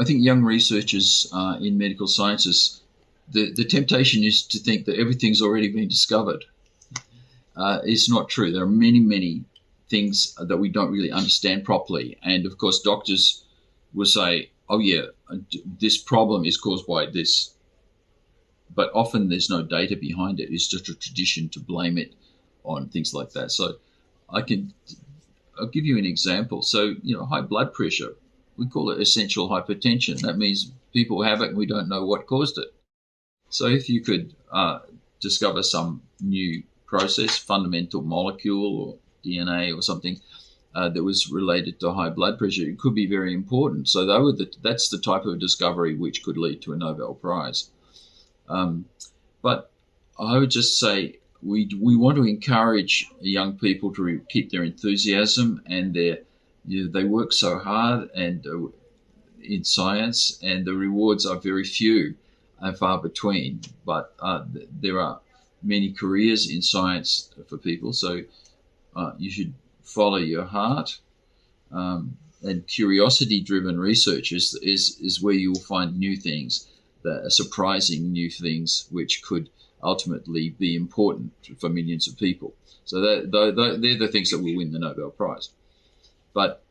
I think young researchers in medical sciences, the temptation is to think that everything's already been discovered. It's not true. There are many, many things that we don't really understand properly. And of course, doctors will say, oh yeah, this problem is caused by this. But often there's no data behind it. It's just a tradition to blame it on things like that. So I'll give you an example. So, high blood pressure, we call it essential hypertension. That means people have it and we don't know what caused it. So if you could discover some new process, fundamental molecule or DNA or something that was related to high blood pressure, it could be very important. So that's the type of discovery which could lead to a Nobel Prize. But I would just say we want to encourage young people to keep their enthusiasm, and they work so hard and in science, and the rewards are very few and far between. But there are many careers in science for people, so you should follow your heart. And curiosity-driven research is where you will find new things, surprising new things, which could ultimately be important for millions of people. So they're the things that will win the Nobel Prize. But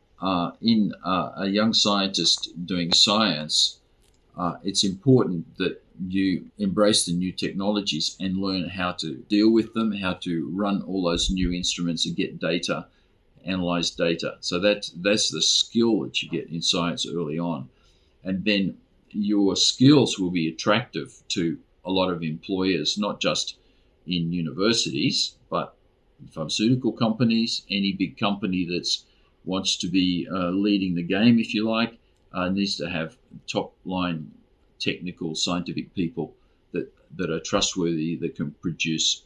in a young scientist doing science, it's important that you embrace the new technologies and learn how to deal with them, how to run all those new instruments and get data, analyze data. So that's the skill that you get in science early on. And then your skills will be attractive to a lot of employers, not just in universities, but in pharmaceutical companies. Any big company that wants to be leading the game, if you like, needs to have top-line technical, scientific people that are trustworthy, that can produce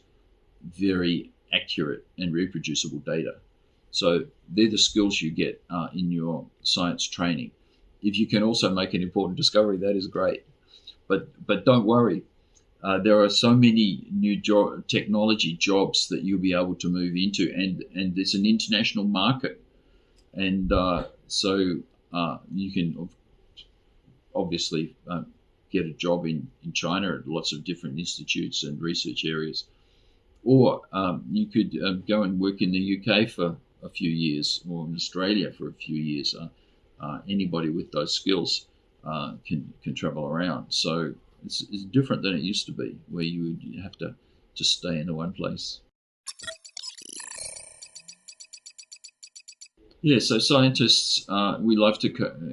very accurate and reproducible data. So they're the skills you get in your science training. If you can also make an important discovery, that is great. But don't worry. There are so many new technology jobs that you'll be able to move into, and it's an international market. And so you can obviously get a job in China at lots of different institutes and research areas. Or you could go and work in the UK for a few years, or in Australia for a few years. Anybody with those skills can travel around. So it's different than it used to be, where you would have to just stay in the one place. Yeah, so scientists, we love to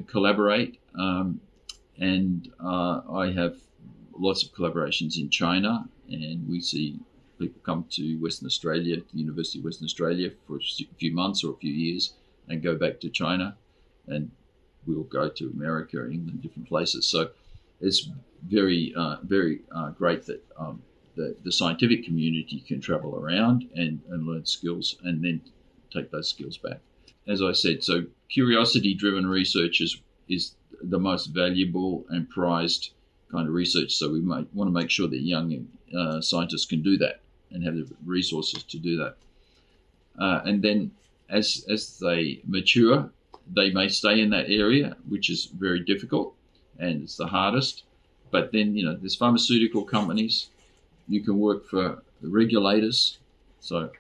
collaborate, and I have lots of collaborations in China, and we see people come to Western Australia, the University of Western Australia, for a few months or a few years, and go back to China, and we'll go to America, England, different places. So it's very great that the scientific community can travel around and learn skills and then take those skills back. As I said, so curiosity-driven research is the most valuable and prized kind of research. So we might want to make sure that young scientists can do that and have the resources to do that. And then as they mature, they may stay in that area, which is very difficult and it's the hardest. But then, there's pharmaceutical companies. You can work for the regulators. So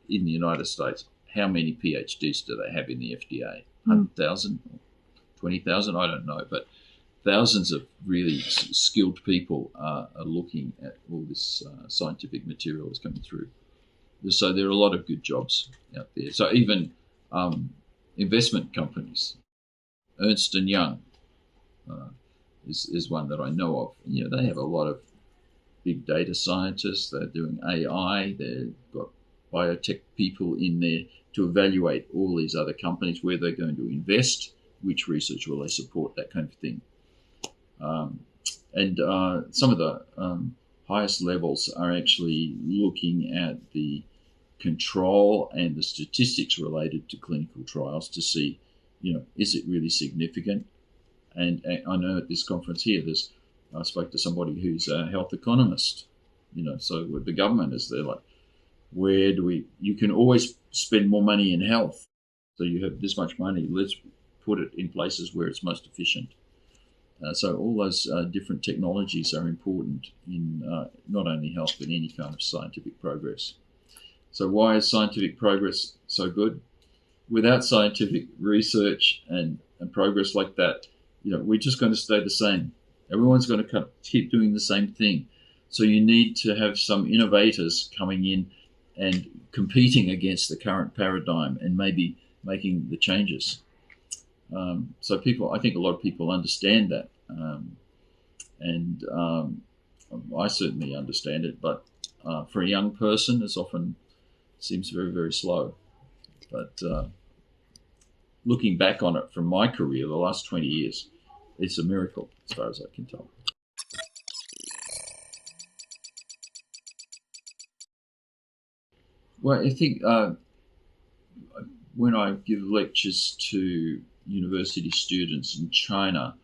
in the United States, how many PhDs do they have in the FDA? 100,000, 20,000? I don't know. But thousands of really skilled people are looking at all this scientific material that's coming through. So there are a lot of good jobs out there. So even investment companies, Ernst & Young is one that I know of. They have a lot of big data scientists. They're doing AI. They've got biotech people in there to evaluate all these other companies, where they're going to invest, which research will they support, that kind of thing. And some of the highest levels are actually looking at the control and the statistics related to clinical trials to see, is it really significant? And I know at this conference here, I spoke to somebody who's a health economist, so with the government is there like, you can always spend more money in health. So you have this much money, let's put it in places where it's most efficient. So all those different technologies are important in not only health but any kind of scientific progress. So why is scientific progress so good? Without scientific research and progress like that, we're just going to stay the same. Everyone's going to keep doing the same thing. So you need to have some innovators coming in and competing against the current paradigm and maybe making the changes. So I think a lot of people understand that, and I certainly understand it. But for a young person, it often seems very, very slow. But looking back on it from my career, the last 20 years, it's a miracle as far as I can tell. Well, I think when I give lectures to university students in China,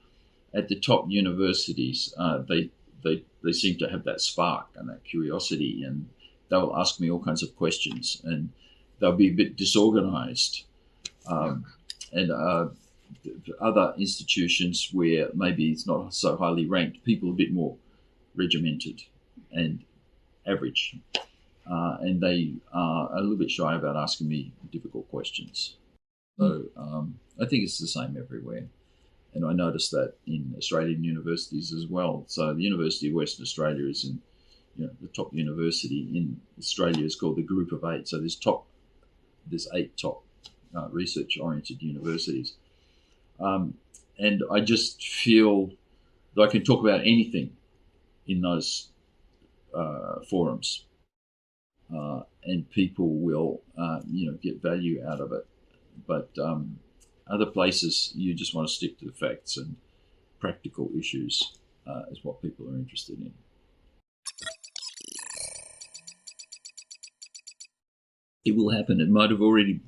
at the top universities, they seem to have that spark and that curiosity, and they'll ask me all kinds of questions, and they'll be a bit disorganized. And other institutions where maybe it's not so highly ranked, people are a bit more regimented and average. And they are a little bit shy about asking me difficult questions. So I think it's the same everywhere. And I noticed that in Australian universities as well. So the University of Western Australia is the top university in Australia is called the Group of Eight. So there's 8 top research-oriented universities. And I just feel that I can talk about anything in those forums. And people will, get value out of it. But other places, you just want to stick to the facts, and practical issues is what people are interested in. It will happen.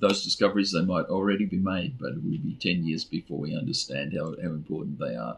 Those discoveries, they might already be made, but it will be 10 years before we understand how important they are.